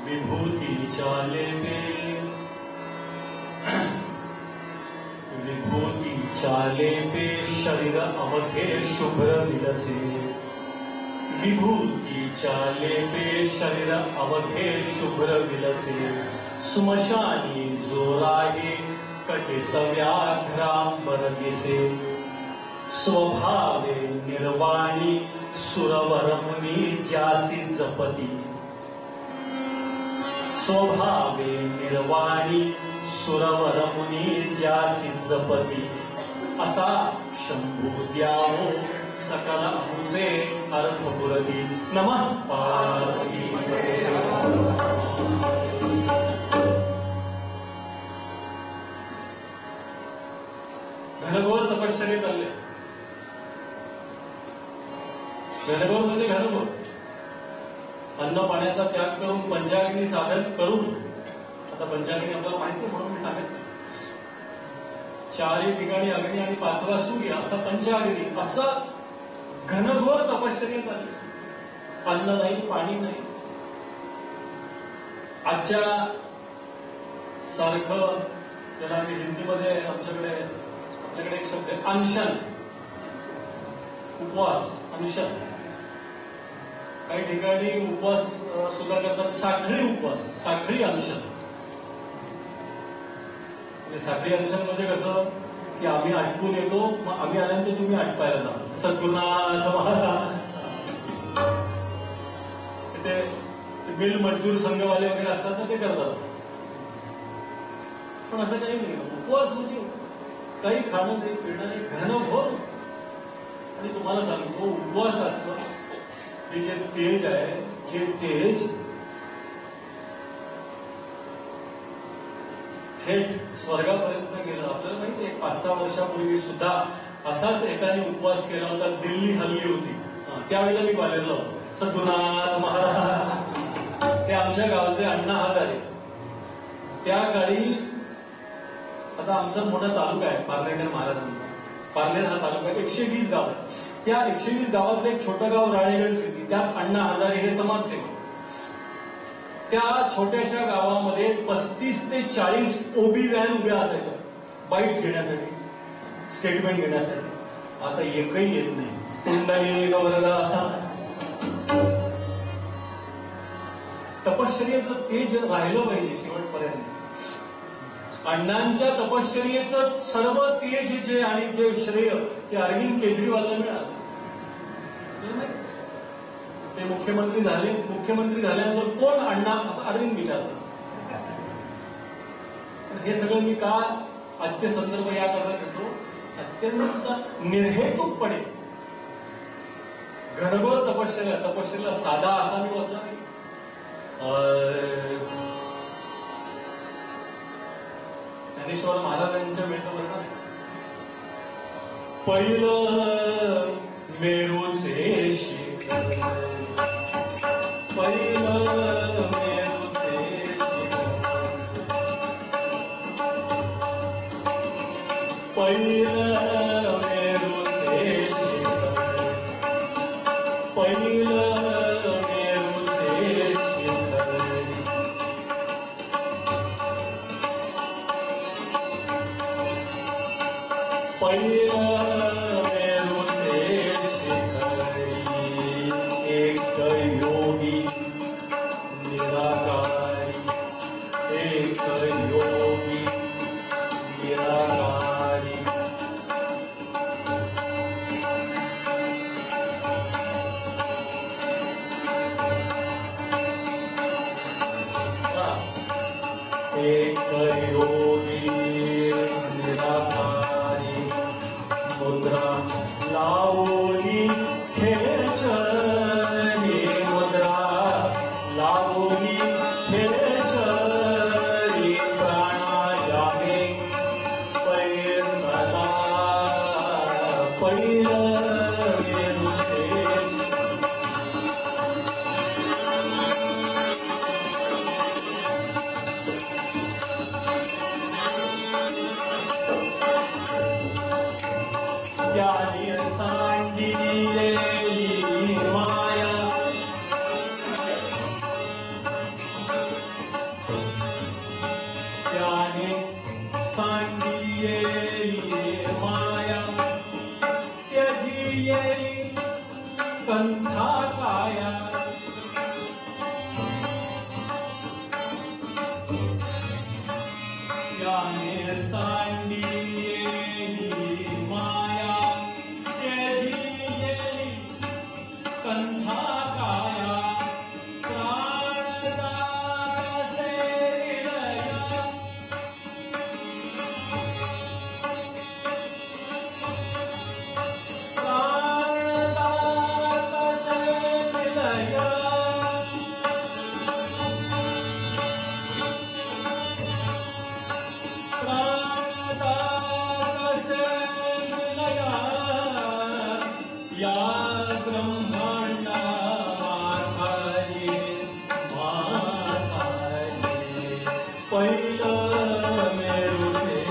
विभूति चाले पे विभूति चाले पे शरीर अवधे शुभ्र विलसे विभूति चाले पे शरीर अवधे शुभ्र विलसे सुमशानी जोरागे कटे सव्याघ्रांबर दिसे स्वभावे निर्वाणी सुरवर मुनी ज्यासी जपती स्वभावे निर्वाणी सुरवर मुनी ज्यासी जपती असा शंभू द्यावो सकल अमुचे अर्थ पुरती नमः पार्वती घनघोर तपश्चर्या चालले घनघोर म्हणजे घनघोर अन्न पाण्याचा त्याग करून पंचाग्नी साधन करून आता पंचाग्नी आपल्याला माहिती म्हणून मी सांगितलं चारही ठिकाणी अग्नी आणि पाचवा सूर्य असा पंचाग्नी असं घनघोर तपश्चर्या चालली अन्न नाही पाणी नाही आजच्या सारखं त्याला आम्ही हिंदीमध्ये आपल्याकडे एक शब्द आहे अनशन उपवास अनशन काही ठिकाणी उपवास सुद्धा करतात साखळी उपवास साखळी अनशन साखळी अनशन म्हणजे कसं की आम्ही आटपून येतो मग आम्ही आल्यानंतर तुम्ही आटपायला जा सद्गुरुनाथ महाराज ते मिल मजदूर संघवाले वगैरे असतात ना ते करतात पण असं काही नाही उपवास म्हणजे काही खाणं नाही पिणं नाही घनघोर आणि तुम्हाला सांगतो उपवासाचं हे जे तेज आहे जे तेज थेट स्वर्गापर्यंत गेलं आपल्याला माहिती आहे 5-6 वर्षापूर्वी सुद्धा असाच एकाने उपवास केला होता दिल्ली हल्ली होती त्यावेळेला मी पाहिलेलं सद्गुरुनाथ महाराज ते आमच्या गावचे अण्णा हजारे त्या काळी आता आमचा मोठा तालुका आहे पारनेर महाराजांचा पारनेर हा तालुका 120 गाव त्या 120 गावातलं एक छोटं गाव राळेगण सिटी त्यात अण्णा हजारे हे समाजसेवक त्या छोट्याशा गावामध्ये 35 ते 40 ओबी व्हॅन उभ्या असायच्या बाईट्स घेण्यासाठी स्टेटमेंट घेण्यासाठी आता एकही येत नाही तपश्चर्याचं तेज राहिलं पाहिजे शेवटपर्यंत अण्णांच्या तपश्चर्येचं सर्व तेज जे आणि जे श्रेय ते अरविंद केजरीवालला मिळालं ते मुख्यमंत्री झाल्यानंतर कोण अण्णा असं अरविंद विचारलं हे सगळं मी का आजचे संदर्भ या करता घेतो अत्यंत निर्हेतुकपणे घनघोर तपश्चर्याला साधा असा मी बसला नाही ज्ञानेश्वर महाराजांच्या वेळचं वर्णन आहे पहिलं मेरूचे शिखर पहिलं मेरूचे पहिलं मेरूचे शिखर पहिलं मेरूचे शिखर पहिलं मेरूचे शिखरी एक योगी निराकारी एक योगी निराकारी एक योगी निराकारी मुद्रा लावली खेचरी मुद्रा लावली खेचरी प्राणायामे पैसला पहिलं त्याने सांगितलेली माया त्याने सांडी माया त्याची गेली कंथा काया प्राणदासे विलया प्राणदासे विलया या ब्रह्मांडा माझारी पहिलं मेरुचे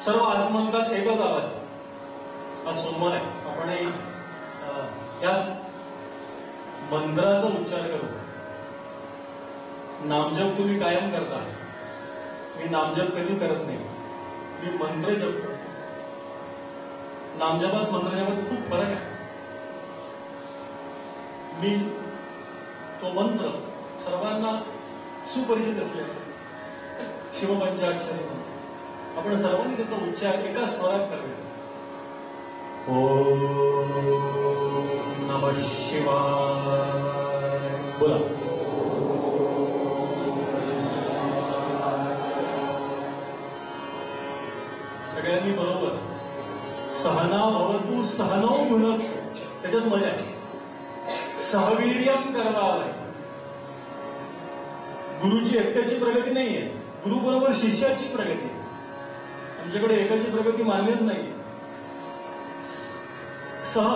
सर्व आसमंतात एकच आवाज. आज सोमवार आहे, आपण याच मंत्राचा उच्चार करू. नामजप तुम्ही कायम करता, मी नामजप कधी करत नाही, मी मंत्र जप करतो. नामजपात मंत्रजपात खूप फरक आहे. मी तो मंत्र सर्वांना सुपरिचित असलेला शिवपंचाक्षरी आपण सर्वांनी त्याचा उच्चार एका स्वरात करूया. ओम नमः शिवाय. बोला. सगळ्यांनी बरोबर. सहना भवतु सहनौ भुनक्तु. त्याच्यात मजा आहे. सहवीर्यम करवावय. गुरुची एकट्याची प्रगती नाहीये, गुरु बरोबर शिष्याची प्रगती. आमच्याकडे एकाची प्रगती मान्यच नाही. सह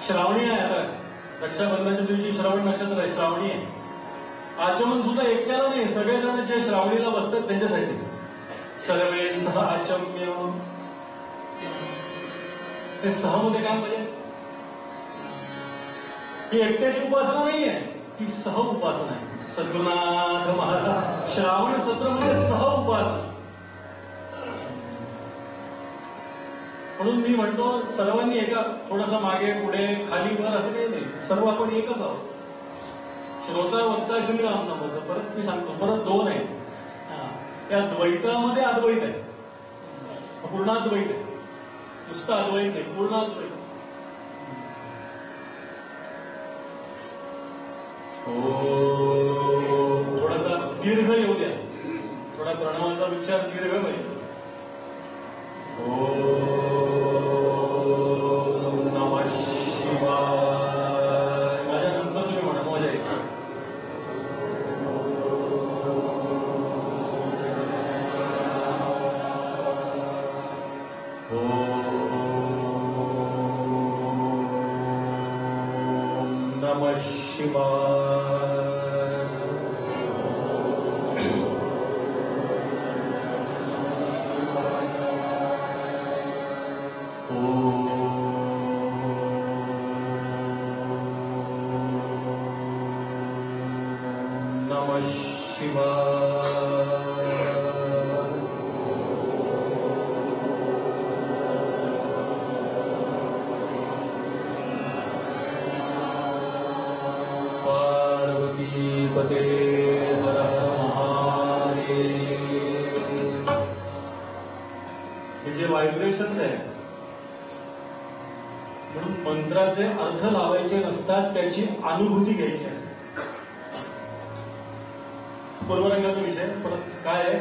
श्रावणी आहे. आता रक्षाबंधनाच्या दिवशी श्रावण नक्षत्र आहे, श्रावणी आहे. आचमन सुद्धा एकट्याला नाही, सगळेजण जे श्रावणीला बसतात त्यांच्यासाठी. सर्वे सह आचम्य. हे सह मध्ये काय म्हणजे? ही एकट्याची उपासना नाहीये, ही सह उपासना आहे. सद्गुरुनाथ महाराज श्रावण सत्र म्हणजे सह उपासना. म्हणून मी म्हणतो सर्वांनी एका थोडासा मागे पुढे खाली वर असं काही नाही, सर्व आपण एकच आहोत. श्रोता वक्ता श्रीराम समर्थ. परत मी सांगतो, परत दोन आहे. त्या द्वैतामध्ये अद्वैत आहे, पूर्णाद्वैत आहे. नुसतं अद्वैत नाही, पूर्णाद्वैत. थोडासा दीर्घ येऊ द्या, थोडा प्रणवाचा उच्चार दीर्घ होईल. ओम नमः शिवाय. माझ्या नंतर तुम्ही म्हणा, मजा येईल. ओम नमः शिवाय. नमः शिवाय. पार्वती पते हर हर महादेव. हे जे व्हायब्रेशन्स आहे, म्हणून मंत्राचे अर्थ लावायचे नसतात, त्याची अनुभूती घ्यायची असते. पूर्वरंगाचा विषय परत काय आहे,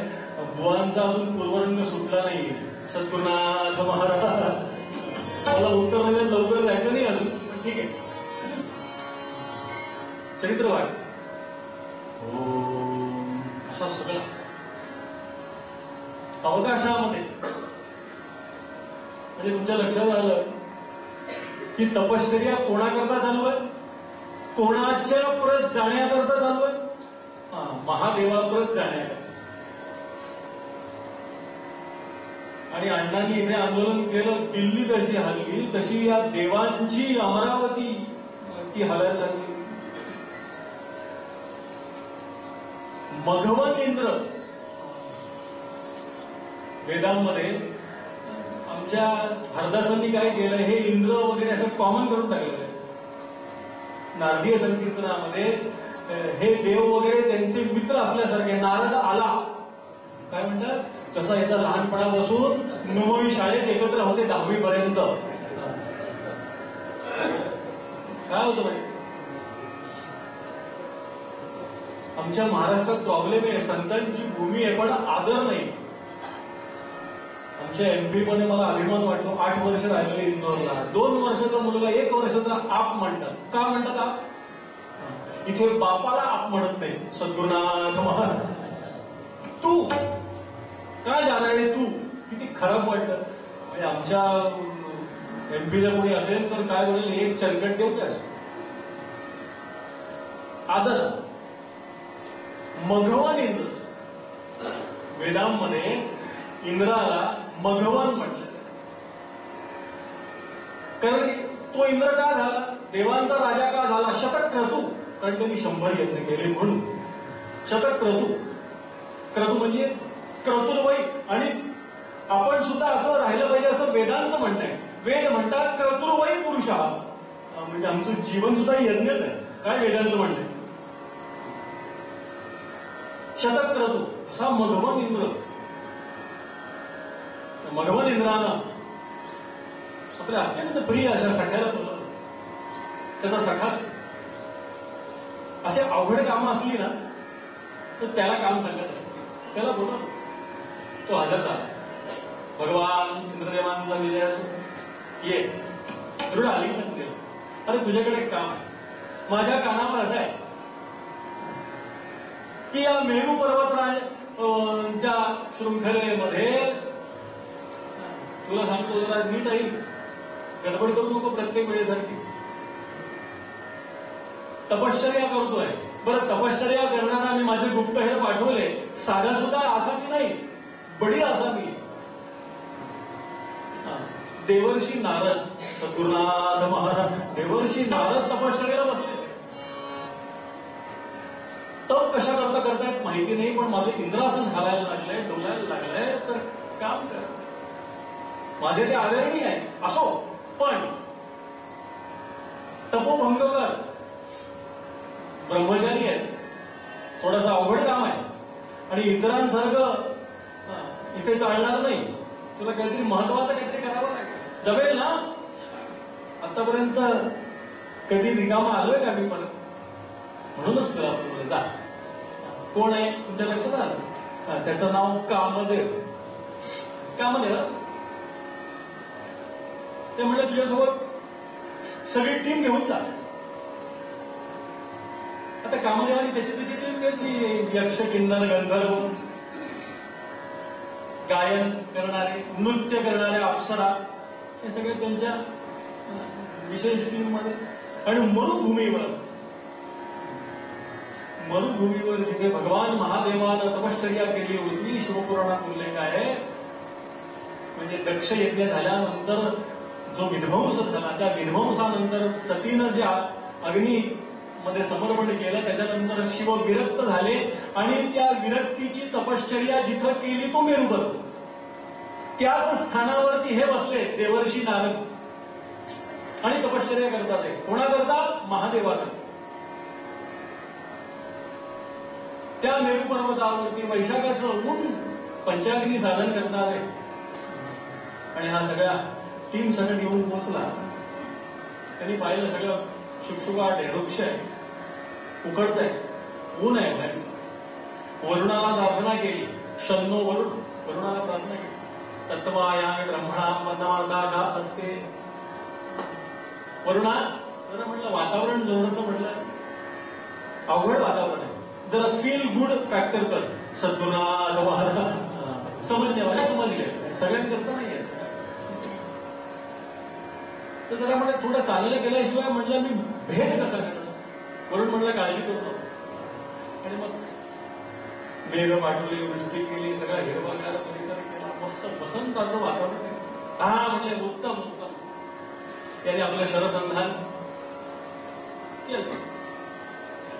बुवांचा अजून पूर्वरंग सुटला नाही. सद्गुरुनाथ महाराज मला उत्तर रंगात लवकर जायचं नाही अजून, पण ठीक आहे. चरित्रवाद असा सगळा अवकाशामध्ये, म्हणजे तुमच्या लक्षात आलं की तपश्चर्या कोणाकरता चालू आहे? कोणाच्या परत जाण्याकरता चालू आहे? महादेवाप्रत जाण्याकरता. आणि अण्णांनी इथे आंदोलन केलं, दिल्ली जशी हलली तशी या देवांची अमरावती ती हलायला लागली. मघवन इंद्र वेदांमध्ये आमच्या हरदासांनी काय केलं, हे इंद्र वगैरे असं कॉमन करून टाकलेलं आहे. नारदीय संकीर्तनामध्ये हे देव वगैरे त्यांचे मित्र असल्यासारखे. नारद आला काय म्हणतात, तसा याचा लहानपणापासून नुमवी शाळेत एकत्र होते 10वी पर्यंत. काय होतं म्हणजे आमच्या महाराष्ट्रात प्रॉब्लेम आहे, संतांची भूमी आहे पण आदर नाही. आमच्या एमपी मध्ये मला अभिमान वाटतो, 8 वर्ष राहिलेले इंदोरला, 2 वर्षाचा मुलगा 1 वर्षाचा आप म्हणतात. का म्हणतात आप? इथे बापाला आप म्हणत नाही. सद्गुरुनाथ महाराज तू काय जाणार आहे तू, किती खराब वाटतं. म्हणजे आमच्या एमपीला कोणी असेल तर काय बोलेल, एक चलकट देऊ काय आदर. मघवन इंद्र, वेदांमध्ये इंद्राला मघवन म्हटलं. कारण तो इंद्र का झाला, देवांचा राजा का झाला, शतक्रतू, कारण त्यांनी 100 यज्ञ केले म्हणून शतक्रतू. क्रतू म्हणजे क्रतुर्वयी. आणि आपण सुद्धा असं राहिलं पाहिजे असं वेदांचं म्हणणं आहे. वेद म्हणतात क्रतुर्वयी पुरुषा, म्हणजे आमचं जीवन सुद्धा यज्ञच आहे. काय वेदांचं म्हणणं आहे, शतक्रतू असा मघवन इंद्र. मघवन इंद्रानं आपल्या अत्यंत प्रिय अशा सख्याला बोलवलं. त्याचा सखा असे अवघड कामं असली ना तर त्याला काम सांगत असते, त्याला बोलवलं. तो हजर झाला. भगवान इंद्रदेवांचा विजय असो, ये दृढ आलिंगन केलं. अरे तुझ्याकडे एक काम आहे. माझ्या कानावर असं आहे की या मेरू पर्वतरांच्या शृंखलेमध्ये, तुला सांगतो जरा नीट येईल, गडबड करू नको प्रत्येक वेळेसारखी. तपश्चर्या करतोय. बरं, तपश्चर्या करणारा मी माझे गुप्तहेर पाठवले. साधा सुद्धा आसामी नाही, बडी आसामी. देवर्षी नारद, सद्गुरुनाथ महाराज, देवर्षी नारद तपश्चर्याला बसले. तप कशा करता करतायत माहिती नाही, पण माझं इंद्रासन घालायला लागलंय, डोलायला लागलंय, तर काम कर. माझे ते आदरणीय आहे असो, पण तपोभंग कर. ब्रह्मचारी आहे, थोडंसं अवघड काम आहे आणि इतरांसारखं इथे चालणार नाही. तुला काहीतरी महत्वाचं काहीतरी करावं लागेल. जमेल ना? आतापर्यंत कधी रिकामा आलोय का मी परत? म्हणूनच तुला जा. कोण आहे तुमच्या लक्षात आलं? त्याचं नाव कामदेव. कामदेव ते म्हणले तुझ्यासोबत सगळी टीम घेऊन जा. आता कामदेवानी त्याची टीम घेतली. यक्ष, किन्नर, गंधर्व, गायन करणारे, नृत्य करणारे अप्सरा, हे सगळे त्यांच्या विशेष टीम मध्ये. आणि मरुभूमीवर जिथे भगवान महादेवानं तपश्चर्या केली होती, शिवपुराणात उल्लेख आहे. म्हणजे दक्ष यज्ञ झाल्यानंतर जो विध्वंस झाला, त्या विध्वंसानंतर सतीनं जे अग्नी मध्ये समर्पण केलं, त्याच्यानंतर शिव विरक्त झाले आणि त्या विरक्तीची तपश्चर्या जिथं केली तो मेरुपर्वत, त्याच स्थानावरती हे बसले देवर्षी नारद आणि तपश्चर्या करतात. कोणाकरता? महादेवाला. त्या मेरू पर्वतावरती वैशाखाचं ऊन पंचाग्नी साधन करतात आहे. आणि हा सगळ्या टीम सगळं येऊन पोहोचला. त्यांनी पाहिलं सगळं शुकशुकाट आहे, वृक्ष आहे, उकडत आहे, ऊन आहे बाहेर. वरुणाला प्रार्थना केली. शन्नो वरुणाला प्रार्थना केली. तत्वायामी ब्रह्मणा वंदमार्गाशा असते. वरुणा जरा म्हटलं वातावरण जोरसं म्हटलं, अवघड वातावरण आहे, जरा फील गुड फॅक्टर कर. सद्गुरुनाथ महाराज समजण्यावाले समजले, सगळ्यांकरता नाही आहे. तर जरा म्हणजे थोडं चांगलं केल्याशिवाय म्हटलं मी भेद कसा करतो. वरून म्हटलं काळजी करतो. आणि मग मेघ पाठवली, वृष्टी केली, सगळा हिरवागार परिसर केला, मस्त वसंताचं वातावरण. हा म्हणजे उत्तम उत्तम. त्याने आपलं शरसंधान केलं.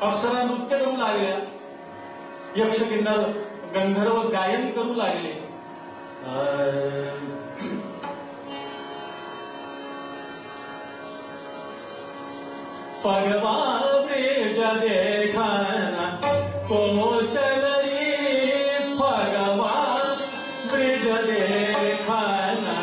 अप्सरा नृत्य करू लागल्या, यक्ष, किन्नर, गंधर्व गायन करू लागले. फगवा ब्रिज देखना को चलरी फगवा ब्रिज देखना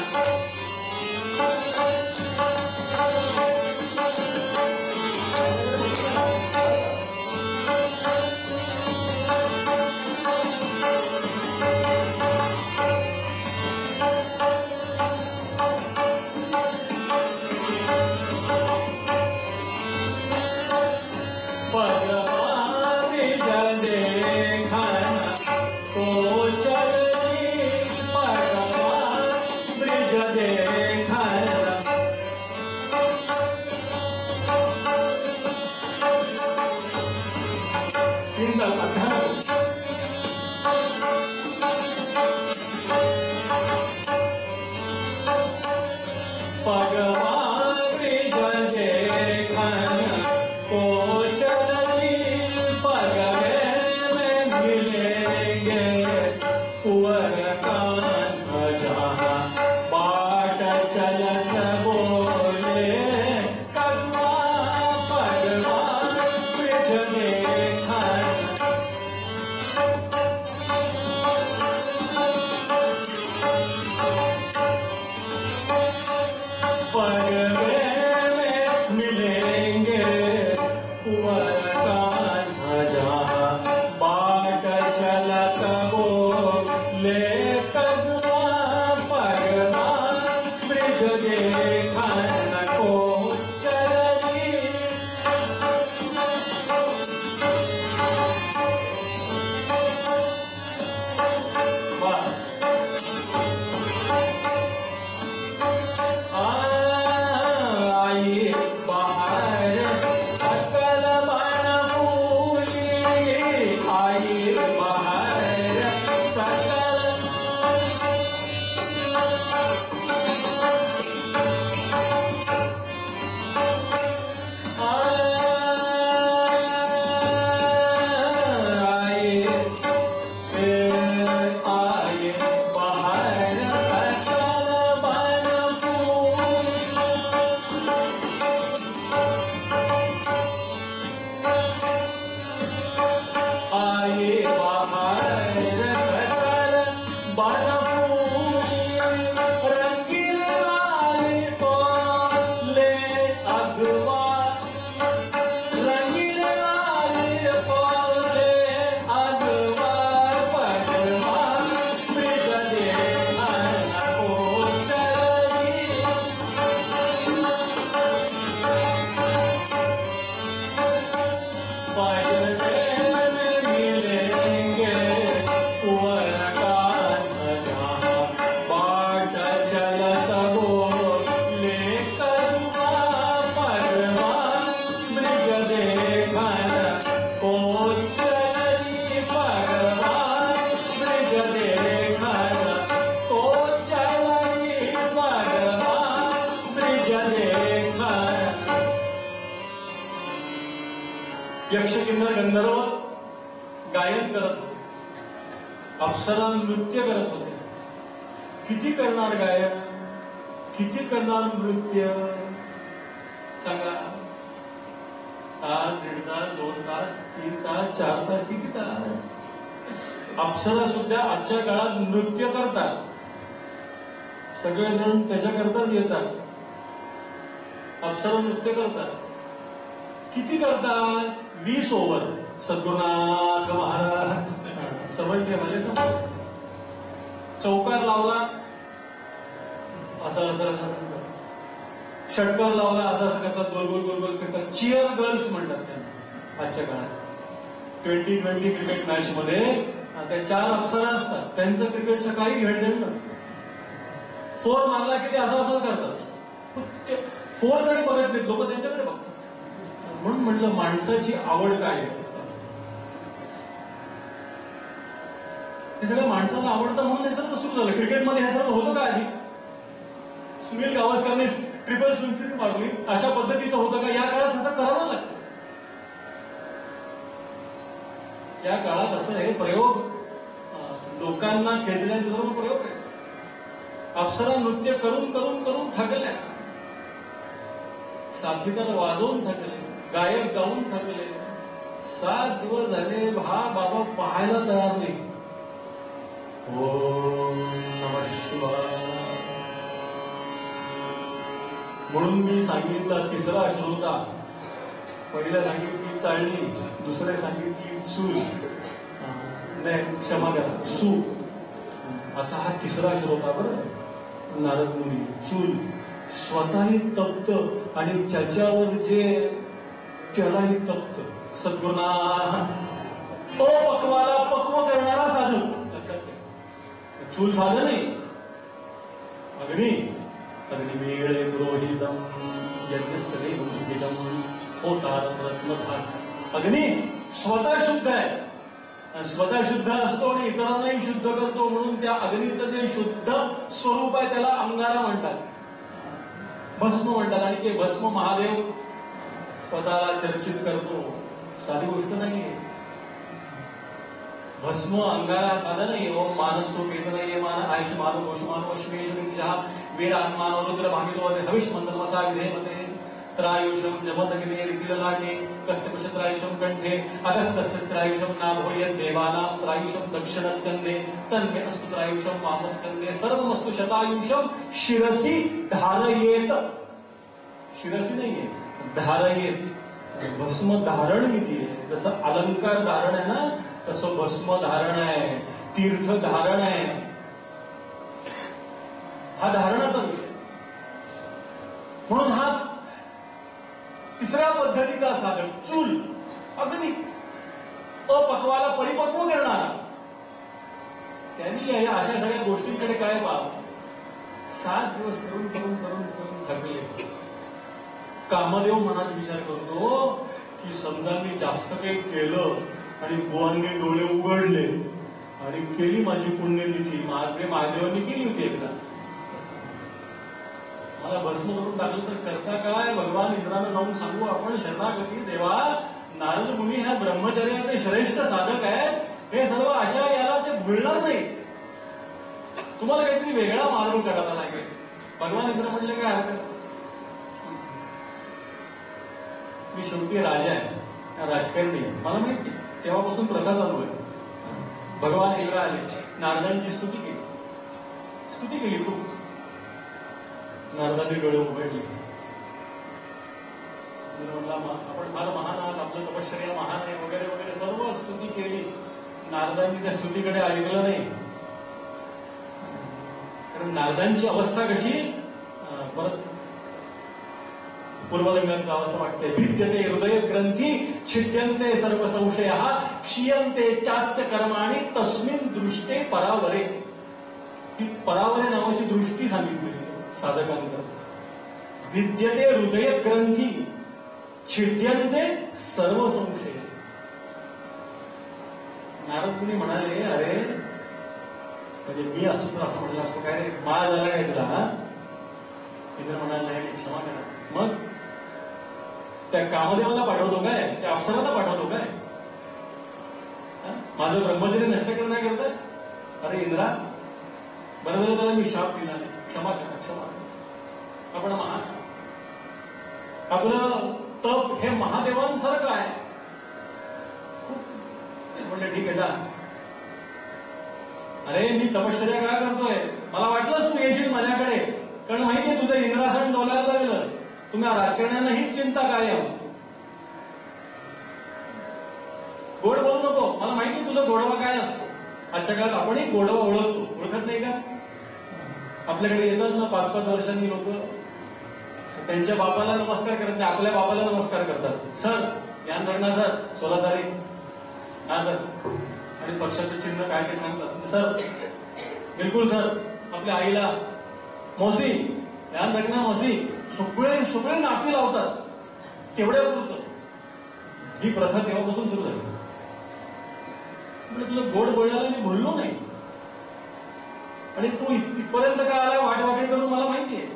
यक्ष किन्नर गंधर्व गायन करत होते, अप्सरा नृत्य करत होते. किती करणार गायन, किती करणार नृत्य सांगा. तास, 1.5 तास, 2 तास, 3 तास, 4 तास, किती तास. अप्सरा सुद्धा आजच्या काळात नृत्य करतात. सगळेजण त्याच्याकरताच येतात. अप्सरा नृत्य करतात. किती करतात. 20 ओव्हर. सद्गुरुनाथ महाराज समजते म्हणजे समज. चौकार लावला असं असं षटकार लावला असं असं करतात. गोल गोल गोल गोल फिरतात. चिअर गर्ल्स म्हणतात त्यांना आजच्या काळात. 20-20 क्रिकेट मॅच मध्ये त्या 4 अप्सरा असतात. त्यांचं क्रिकेटचं काही घेणं नसतं. 4 मारला की ते असं असं करतात. 4 कडे बघत नाहीत लोक, त्यांच्याकडे बघतात. म्हणून म्हटलं माणसाची आवड काय आहे. हे सगळं माणसाला आवडतं म्हणून हे सगळं सुरू झालं. क्रिकेटमध्ये हे सगळं होतं का आधी. सुनील गावस्करने ट्रिपल सेंचुरी मारली अशा पद्धतीचं होतं का. या काळात असं करावं लागतं. या काळात असं हे प्रयोग लोकांना खेचण्याचे सर्व प्रयोग आहे. अप्सरा नृत्य करून करून करून थकल्या, साथीदार वाजवून थकले, गायक गाऊन थकले. 7 दिवस झाले हा बाबा पाहायला तयार नाही. ओम नमः शिवाय म्हणून मी सांगितलं तिसरा श्रोता. पहिल्या सांगितली चाळणी, दुसरे सांगितली चूल, नाही क्षमा करा सू. आता हा तिसरा श्रोता बरं नारद मुनी. चूल स्वतःही तप्त आणि ज्याच्यावर जे त्यालाही तप्त. सद्गुणा अपक्वाला पक्व करणारा साधू. लक्षात घ्या, चूल साधन नाही. अग्नी अग्निमेळे पुरोहितम यज्ञस्सले भूमिजम होतार रत्नभाग. अग्नी स्वतः शुद्ध आहे, स्वतः शुद्ध असतो आणि इतरांनाही शुद्ध करतो. म्हणून त्या अग्नीचं जे शुद्ध स्वरूप आहे त्याला अंगारा म्हणतात, भस्म म्हणतात. आणि ते भस्म महादेव स्वतःला चर्चित करतो. साधी गोष्ट नाहीये. भस्म अंगारा साधन नाही. ओम मानसतो केतनये मान आयुष्मान गोषमान अश्वेश्वरीचा वीरान्मान रुद्र भामितो हविष मंत्रमसा विधेमते त्रायुषम जमदग्ने रितिललाटे कस्य पशत्रायुषम कंठे अगस्तस्य त्रायुषम नाभोयत देवानां त्रायुषम दक्षिणस्कंदे तन्मे अस्तु त्रायुषम वामस्कंदे सर्वमस्तु शतायुषम शिरसी धारयेत. शिरसी नाहीये, धारयेत. भस्म धारण किती आहे. जसं अलंकार धारण आहे ना, तसं भस्म धारण आहे, तीर्थ धारण आहे. हा धारणाचा विषय. म्हणून हा तिसऱ्या पद्धतीचा साधक चूल अग्नी अपक्वाला परिपक्व करणारा. त्यांनी या अशा सगळ्या गोष्टींकडे काय पाहावं. 7 दिवस करून करून करून करून थकले. कामदेव मनात विचार करतो की समजा मी जास्त काही केलं आणि बुवांनी डोळे उघडले आणि केली माझी पुण्यतिथी. महादेवांनी केली होती एकदा. मला भस्म करून टाकलं तर करता काय. भगवान इंद्रानं जाऊन सांगू आपण शरणागती देवा. नारद मुनी ह्या ब्रह्मचर्याचे श्रेष्ठ साधक आहेत. हे सर्व अशा याला ते भुलणार नाही. तुम्हाला काहीतरी वेगळा मार्ग काढावा लागेल. भगवान इंद्र म्हटले काय हरकत. मी शेवटी राजा आहे, राजकारणी आहे, मला माहिती. तेव्हापासून प्रथा चालू आहे. भगवान इंद्र आले, नारदांची स्तुती केली. स्तुती केली खूप. नारदांनी डोळे उघडले. म्हटला आपण फार महान आहात, आपलं तपश्चर्या महान आहे वगैरे वगैरे सर्व स्तुती केली. नारदांनी त्या स्तुतीकडे ऐकलं नाही. कारण नारदांची अवस्था कशी. परत पूर्वलिंगांचा अवस्था वाटते. भिद्यते हृदय ग्रंथी छिद्यन्ते सर्व संशय क्षीयन्ते चास्य कर्माणि तस्मिन् दृष्टे परावरे. ही परावरे नावाची दृष्टी सांगितली साधकांकडे. भिद्यते हृदय ग्रंथी छिद्यन्ते सर्व संशय. नारद मुनी म्हणाले अरे म्हणजे मी असं म्हटलं असतो काय रे माळ झाला काय तुला. इंद्र म्हणाला नाही क्षमा करा. मग त्या कामदेवाला पाठवतो काय, त्या अप्सराला पाठवतो काय. माझं ब्रह्मचर्य नष्ट करण्याकरता. अरे इंद्रा बरं झालं त्याला मी शाप दिला नाही. क्षमा करा क्षमा करा. आपण महान, आपलं तप हे महादेवांसारखं आहे. म्हटलं ठीक आहे जा. अरे मी तपश्चर्या काय करतोय. मला वाटलंच तू येशील माझ्याकडे. कारण माहितीये तुझं इंद्रासन डोलायला लागलं. तुम्ही राजकारण्यांना हीच चिंता काय आहे. गोड बोलू नको. मला माहिती तुझा गोडवा काय असतो. आजच्या काळात आपणही गोडवा ओळखतो. ओळखत नाही का. आपल्याकडे येतात ना 5-5 वर्षांनी लोक. त्यांच्या बापाला नमस्कार करत नाही, आपल्या बापाला नमस्कार करतात. सर ज्ञान धरणा सर 16 तारीख हा सर. आणि पक्षाचं चिन्ह काय ते सांगतात. सर बिलकुल सर. आपल्या आईला मौसी ध्यान धरणा मौसी. सगळे सगळे नाती लावतात तेवढ्या पुरतं. ही प्रथा तेव्हापासून सुरू झाली. तुला गोड बोलण्याला मी बोललो नाही. आणि तू इथपर्यंत काय आला वाटवाकडी करून मला माहितीये.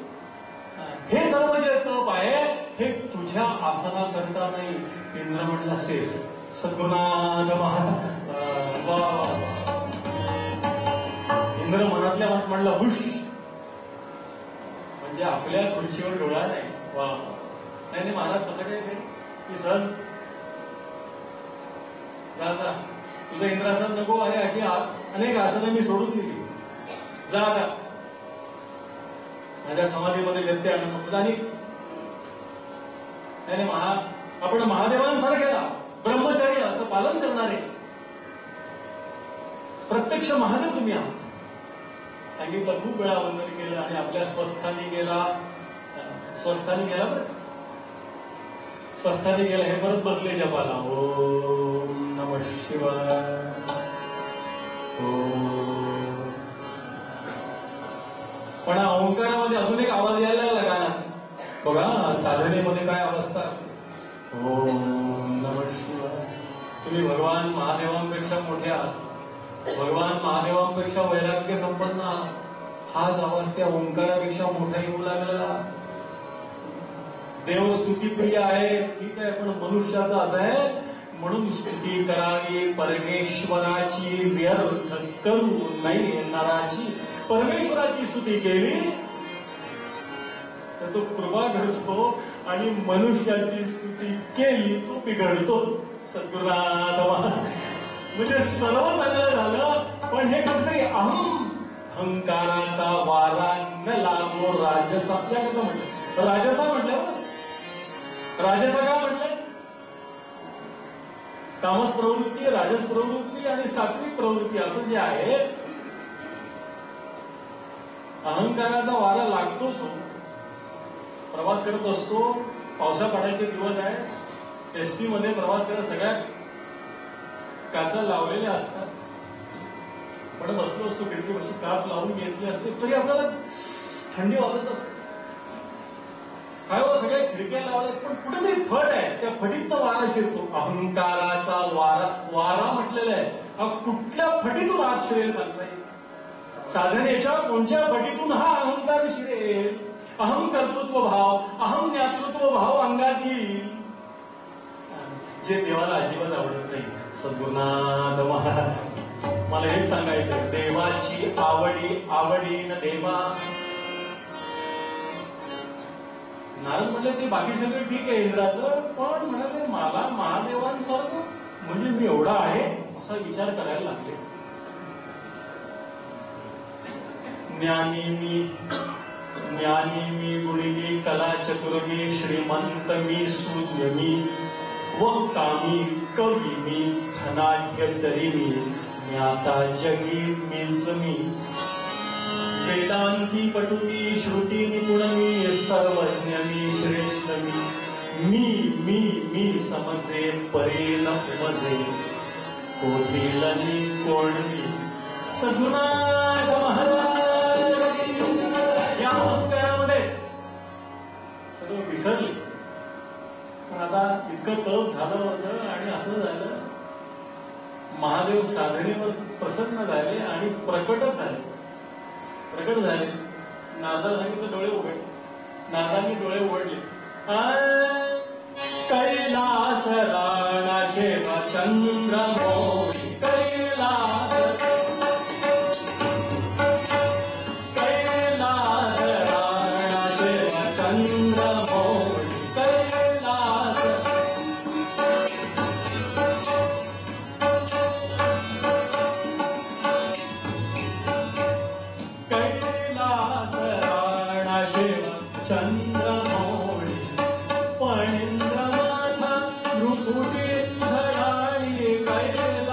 हे सर्व जे तप आहे हे तुझ्या आसनाकरता नाही. इंद्र म्हणला सेफ. सद्गुरुनाथ महाराज. इंद्र मनातल्या मनात म्हणला हुश. म्हणजे आपल्या खुर्चीवर डोळा नाही. वा नाही नाही महाराज तसं काही नाही की सहज जा तुझं इंद्रासन नको. अरे अशी अनेक आसनं मी सोडून दिली. जा आता माझ्या समाधीमध्ये व्यत्यय आणू नको. आणि नाही आपण महादेवांसारख्या ब्रह्मचर्याचं पालन करणारे प्रत्यक्ष महादेव तुम्ही आहात. सांगितलं खूप वेळा वंदन केलं आणि आपल्या स्वस्थानी गेला बरं. स्वस्थानी गेला हे परत बसले जपाला. ओम नमः शिवाय. पण ओंकारामध्ये अजून एक आवाज यायला लागला गाण्यात. बघा साधनेमध्ये काय अवस्था असते. ओम नमः शिवाय. तुम्ही भगवान महादेवांपेक्षा मोठे आहात. भगवान महादेवांपेक्षा वैराग्य संपन्न आहात. हाच आवाज त्या ओंकारापेक्षा मोठा येऊ लागला. देव स्तुतीप्रिय आहे ठीक आहे, पण मनुष्याचं असं आहे म्हणून स्तुती करावी परमेश्वराची व्यर्थ करू नाही नराची. परमेश्वराची स्तुती केली तर तो कृपा करतो आणि मनुष्याची स्तुती केली तो बिघडतो. सद्गुरुनाथ म्हणजे सर्व चांगलं झालं, पण हे कुठतरी अहंकाराचा वारा न लागो राजसा. आपल्याकडे म्हटलं राजसा म्हटलं. राजसा का म्हटलं? तामस प्रवृत्ती, राजस प्रवृत्ती आणि सात्विक प्रवृत्ती असं जे आहे. अहंकाराचा वारा लागतोच हो. प्रवास करत असतो, पावसा पाण्याचे दिवस आहे, एसटी मध्ये प्रवास करत सगळ्या काचा लावलेल्या असतात, पण बसलो असतो खिडकीपाशी, काच लावून घेतली असते तरी आपल्याला थंडी वाजत असते. काय हो सगळ्या खिडक्या लावल्यात पण कुठेतरी फट आहे, त्या फटीतनं वारा शिरतो. अहंकाराचा वारा म्हटलेला आहे. हा कुठल्या फटीतून आत शिरेल सांगता येईल? साधनेच्या कोणत्या फटीतून हा अहंकार शिरेल? अहम कर्तृत्व भाव, अहम ज्ञातृत्व भाव अंगात येईल, जे देवाला अजिबात आवडत नाही. सद्गुरुनाथ महाराज मला हेच सांगायचं, देवाची आवडीन देवा. नारद म्हणले ते बाकी सगळं ठीक आहे इंद्राचं, पण म्हणाले मला महादेवांसारखं म्हणजे मी एवढा आहे असा विचार करायला लागले. ज्ञानी मी गुणी मी कला चतुर मी श्रीमंत मी सूर्य मी वक्ता मी कवी मी धनाढ्य तरी मी ज्ञाता जगी मीच मी वेदांती पटुकी श्रुती निपुण मी सर्वज्ञ मी श्रेष्ठ मी समजे परे न उमजे कोठील मी कोण मी. सद्गुरुनाथ महाराज या अहंकारामध्येच सगळं विसरले. पण आता इतकं तप झालं होतं आणि असं झालं, महादेव साधनेवर प्रसन्न झाले आणि प्रकट झाले. नारदाला सांगितलं डोळे उघड. नारदांनी डोळे उघडले. कैलास राणा शेव चंद्र मोरी कैलास राणा शेव चंद्र मोरी कैलास. कैलास राणा शेव चंद्र मोरी फणींद्र माथा भ्रुकुटी झळाळी कैलास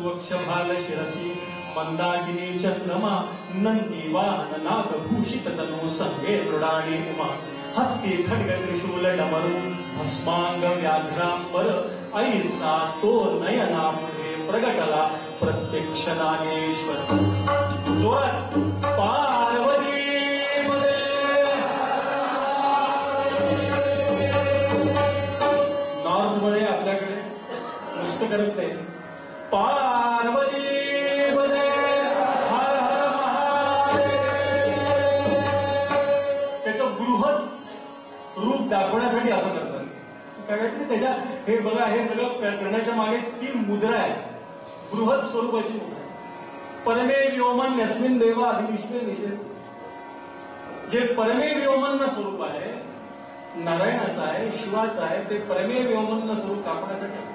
सुवक्ष भाल शिरसी मंदाकिनी चंद्रमा नंदी वाहन नागभूषित तनु संगे मृडाणी उमा हस्ती खड्ग त्रिशूल डमरू भस्मांग व्याघ्रांबर ऐसा तो नयनापुढे प्रगटला प्रत्यक्ष नागेश्वर. जोरात पार्वती नॉर्थ मध्ये आपल्याकडे नुसतं करत नाही. पार्वती हर हर महादेव. त्याचं बृहत रूप दाखवण्यासाठी असं करतात. काय माहिती त्याच्या हे बघा, हे सगळं करण्याच्या मागे ती मुद्रा आहे, बृहत स्वरूपाची मुद्रा. परमे व्योमन यस्मिन देवा अधिविश्वे निषेध. जे परमे व्योमन स्वरूप आहे, नारायणाचं आहे, शिवाचं आहे, ते परमे व्योमन स्वरूप दाखवण्यासाठी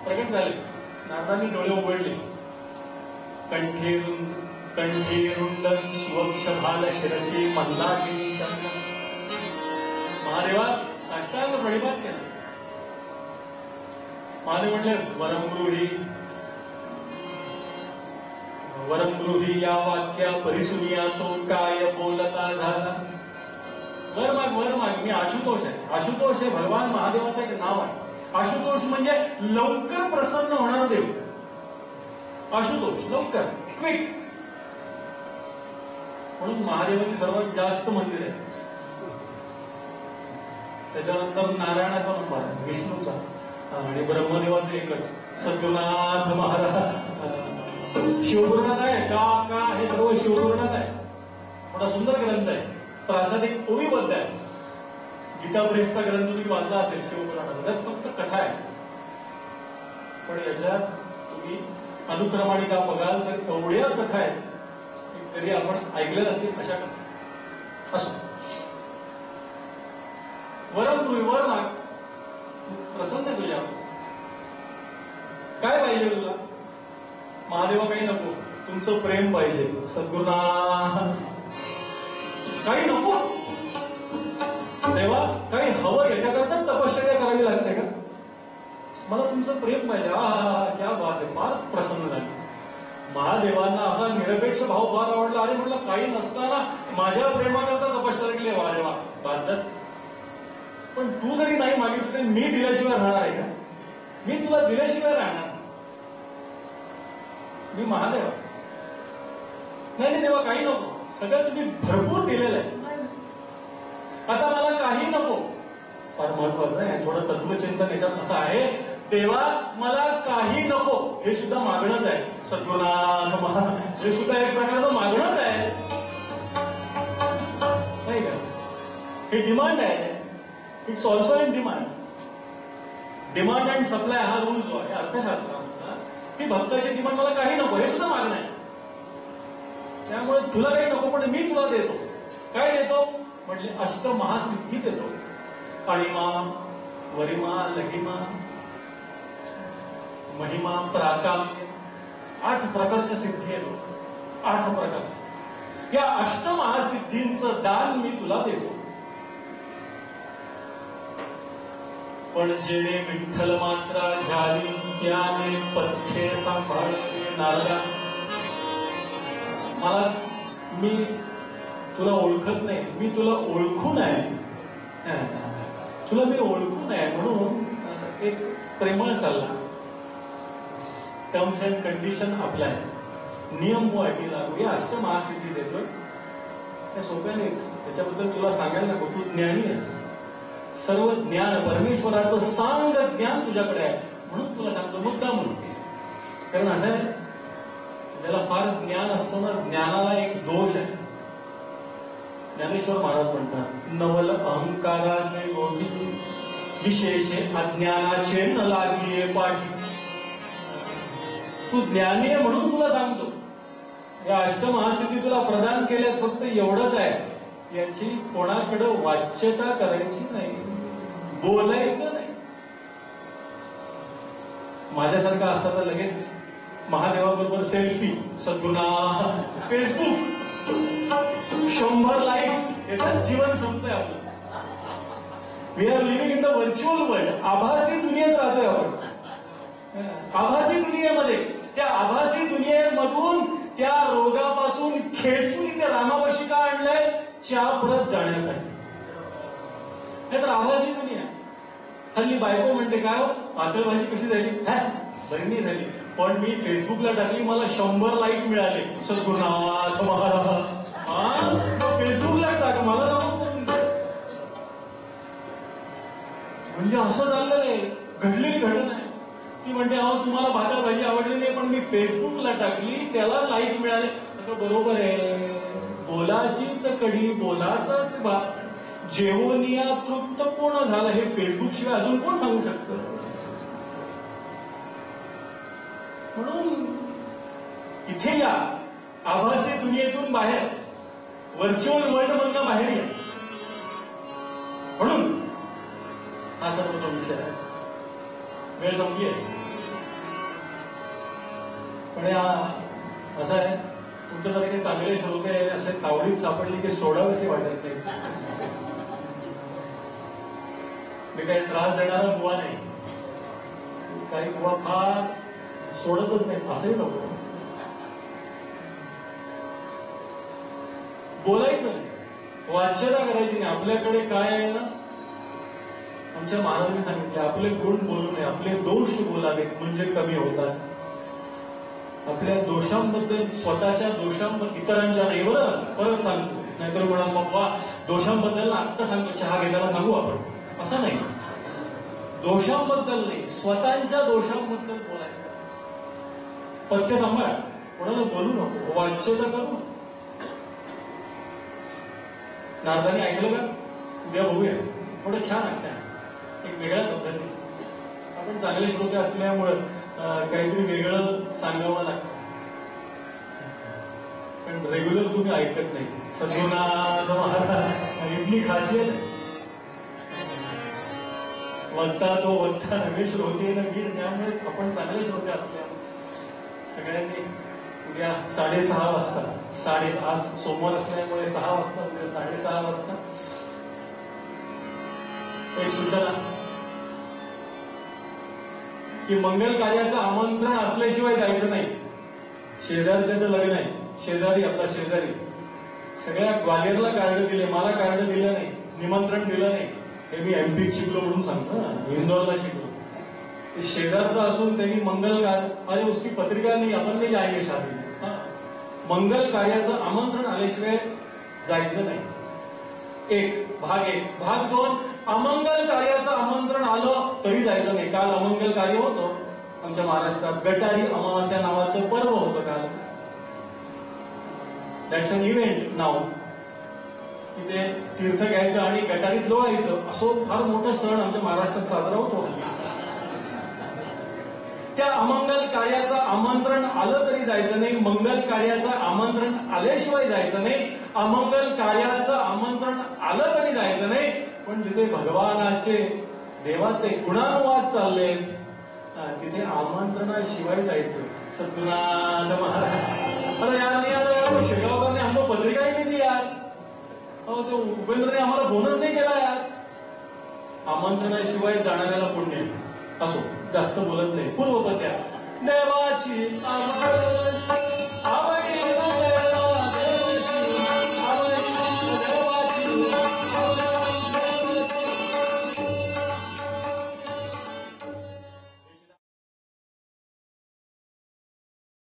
प्रकट झाले. नारदांनी डोळे उघडले. कंठेरुंड सुवक्ष भाल शिरसी मंदाकिनी चंद्र. महादेवा साष्टांग प्रणिपात केला. महादेव म्हणले वरमृही या वाक्या परिसुनिया तो काय बोलता झाला. वर माग मी आशुतोष आहे. आशुतोष हे भगवान महादेवाचं एक नाव आहे. आशुतोष म्हणजे लवकर प्रसन्न होणारा देव. आशुतोष लवकर, क्विक. म्हणून महादेवाची सर्वात जास्त मंदिर आहे. त्याच्यानंतर नारायणाचा नंबर आहे, विष्णूचा, आणि ब्रह्मदेवाचं एकच सद्गुरुनाथ महाराज. शिवपुराणात आहे का हे सर्व शिवपुराणात आहे. मोठा सुंदर ग्रंथ आहे, प्रासादिक ओवीबद्ध आहे. गीता प्रेसचा ग्रंथ तुम्ही वाचला असेल शिवपुराणाचा, त्यात फक्त कथा आहे. पण याच्यात तुम्ही अनुक्रमणिका बघाल तर एवढ्या कथा आहेत कधी आपण ऐकल्या असतील अशा कथा. असो, वर माग, प्रसन्न तुझ्या काय पाहिजे तुला. महादेवा काही नको, तुमचं प्रेम पाहिजे. सद्गुरुनाथ काही नको. देवा काही हवं, याच्याकरता तपश्चर्या करावी लागते का. मला तुमचं प्रेम पाहिजे. क्या बात आहे. फार प्रसन्न झाली. महादेवांना असा निरपेक्ष भाव फार आवडला. अरे म्हटलं काही नसताना माझ्या प्रेमाकरता तपश्चर्या केली. वा रे वा, बादत. पण तू जरी नाही मागितलं तरी मी दिल्याशिवाय राहणार आहे का. मी तुला दिल्याशिवाय राहणार. मी महादेव नाही देवा काही नको, सगळं तुम्ही भरपूर दिलेलं आहे. आता मला काही नको. फार महत्वाचं आहे, थोडं तत्वचिंतन याच्यात असं आहे. देवा मला काही नको, हे सुद्धा मागणंच आहे. सद्गुरुनाथ महाराज हे सुद्धा एक प्रकारचं मागणंच आहे, नाही का. हे डिमांड आहे. It's also in demand. Demand and supply हा रूल जो आहे अर्थशास्त्रामधला, की भक्ताची डिमांड मला काही नको हे सुद्धा मागणं आहे. त्यामुळे तुला काही नको पण मी तुला देतो. काय देतो म्हटले, अष्टमहासिद्धी देतो. अणिमा, वरिमा, लघिमा, महिमा, प्राकाम्य, 8 प्रकारच्या सिद्धी येतो. 8 प्रकार. या अष्टमहासिद्धींचं दान मी तुला देतो. पण जेणे विठ्ठल मात्रा घ्यावी त्याने पथ्ये सांभाळले. नारदा मला, मी तुला ओळखत नाही, मी तुला ओळखून आहे. तुला मी ओळखून आहे म्हणून एक प्रेमळ सल्ला, टर्म्स अँड कंडिशन अप्लाय, नियम व अटी लागू. या अष्टमहासिद्धी देतोय, त्या सोप्या नाहीत. त्याच्याबद्दल तुला सांगायला नको, तू ज्ञानी आहेस. सर्व ज्ञान परमेश्वराचं सांग ज्ञान तुझ्याकडे आहे म्हणून तुला सांगतो मुद्दा म्हणून. कारण असं आहे, ज्याला फार ज्ञान असतो ना, ज्ञानाला एक दोष आहे. ज्ञानेश्वर महाराज म्हणतात, नवल अहंकाराचे गोठी विशेषे अज्ञानाचे न लागलीये पाठी. तू ज्ञानी आहे म्हणून तुला सांगतो. या अष्टमहासिद्धी तुला प्रदान केल्यात, फक्त एवढंच आहे, याची कोणाकडे वाच्यता करायची नाही, बोलायचं नाही. माझ्यासारखं असता तर लगेच महादेवाबरोबर सेल्फी, सद्गुरुनाथ, फेसबुक, 100 लाईक्स, याच्यात जीवन संपतंय आपलं. We are living in the virtual world. आभासी दुनियेत राहतोय आपण. आभासी दुनियेमध्ये, त्या आभासी दुनियेमधून त्या रोगापासून खेचून इथे रामापाशी का आणलंय? चहा परत जाण्यासाठी. नाही तर आभासी दुनिया. हल्ली बायको म्हणते काय हो, पातळ भाजी कशी झाली? बरी नाही झाली, पण मी फेसबुकला टाकली, मला 100 लाईक मिळाले. सद्गुरुनाथ महाराज. फेसबुकला टाक, मला नको करून दे. म्हणजे असं झालेलं आहे, घडलेली घटना आहे. ती म्हणते अहो तुम्हाला पातळ भाजी आवडली नाही, पण मी फेसबुकला टाकली, त्याला लाईक मिळाले. बरोबर आहे, बोलाचीच कढी बोलाचाच भात, जेवणिया तृप्त कोण झालं हे फेसबुक शिवाय अजून कोण सांगू शकतं? म्हणून इथे या, आभासी दुनियेतून बाहेर, व्हर्च्युअल वर्ल्ड मधनं बाहेर या. म्हणून हा सर्व विषय आहे. वेळ संपली आहे, पण असं आहे, तुमच्यासारखे चांगले श्रोते असे तावडीत सापडले की सोडावेसे वाटत नाही. मी काही त्रास देणारा बुवा नाही, काही बुवा फार सोडतच नाही, असंही नको. बोलायचं नाही, वाच्यता करायची नाही. आपल्याकडे काय आहे ना, आमच्या महाराजांनी सांगितले, आपले गुण बोलू नये, आपले दोष बोलावेत म्हणजे कमी होतात. आपल्या दोषांबद्दल, स्वतःच्या दोषांबद्दल, इतरांच्या नाही, बरं परत सांगतो, नाहीतर म्हणाल बाबा दोषांबद्दल आत्ता सांगतो, चहा घेताना सांगू आपण, असं नाही. दोषांबद्दल नाही, स्वतःच्या दोषांबद्दल बोलायचं. पथ्य सांभाळ, कोणाला बोलू नको, वाच्यता करू. नारदानी ऐकलं का? उद्या बघूया, थोडं छान आहे, एक वेगळ्या पद्धतीचं. आपण चांगले श्रोते असल्यामुळं काहीतरी वेगळं सांगावं लागतं, पण रेग्युलर तुम्ही ऐकत नाही. सद्गुरुनाथ महाराज इथली खासियत आहे. वक्ता तो वक्ता नवे श्रोते न गीड. त्यामुळे आपण चांगले श्रोते असल्या सगळ्यांनी उद्या 6:30 वाजता, आज सोमवार असल्यामुळे 6 वाजता, उद्या 6:30 वाजता एक सूचना की मंगल कार्याचं आमंत्रण असल्याशिवाय जायचं नाही. शेजारच्याचं लग्न आहे, शेजारी, आपला शेजारी, सगळ्या ग्वालियरला कार्ड दिले, मला कार्ड दिलं नाही, निमंत्रण दिलं नाही. हे मी MP शिकलो म्हणून सांगतो ना, इंदोरला शिकलो. शेजारचा असून त्यांनी मंगल कार्य, अरे उसकी पत्रिका नाही, आपण नाही जायगे शादी. मंगल कार्याचं आमंत्रण आल्याशिवाय जायचं नाही. भाग 1. भाग 2, अमंगल कार्याचं आमंत्रण आलं तरी जायचं नाही. काल अमंगल कार्य होतं आमच्या महाराष्ट्रात, गटारी अमावास्या नावाचं पर्व होतं काल. दॅट्स अन इव्हेंट नाव. तिथे तीर्थ घ्यायचं आणि गटारीत लोळायचं, असं फार मोठा सण आमच्या महाराष्ट्रात साजरा होतो. त्या अमंगल कार्याचं आमंत्रण आलं तरी जायचं नाही, मंगल कार्याचं आमंत्रण आल्याशिवाय जायचं नाही. अमंगल कार्याचं आमंत्रण आलं तरी जायचं नाही, पण जिथे भगवानाचे, देवाचे गुणानुवाद चाललेत तिथे आमंत्रणाशिवाय जायचं. सद्गुरुनाथ महाराज, अरे यार शेगावकरने आम्हाला पत्रिका ही नाही दी यार, तो उपेंद्रने आम्हाला फोनच नाही केला यार. आमंत्रणाशिवाय जाणाऱ्याला पुण्य. असो, जास्त बोलत नाही. पूर्वपद्या देवाची